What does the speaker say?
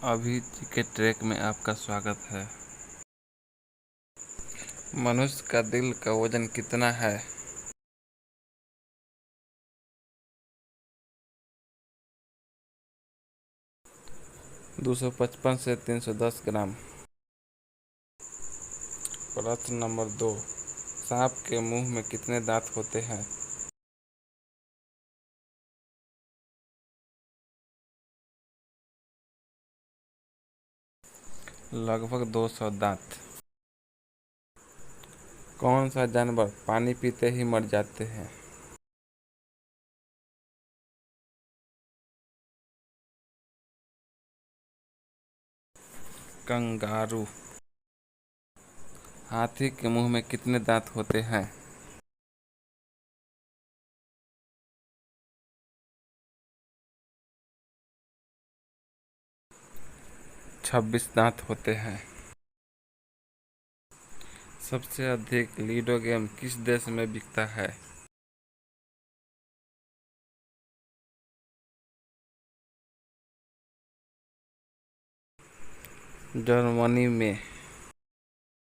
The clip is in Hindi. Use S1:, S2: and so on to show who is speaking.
S1: अभी के ट्रैक में आपका स्वागत है। मनुष्य का दिल का वजन कितना है? 255 से 310 ग्राम। प्रश्न नंबर 2, सांप के मुंह में कितने दांत होते हैं? लगभग 200 दांत। कौन सा जानवर पानी पीते ही मर जाते हैं? कंगारू। हाथी के मुंह में कितने दांत होते हैं? 26 दांत होते हैं। सबसे अधिक लूडो गेम किस देश में बिकता है? जर्मनी में।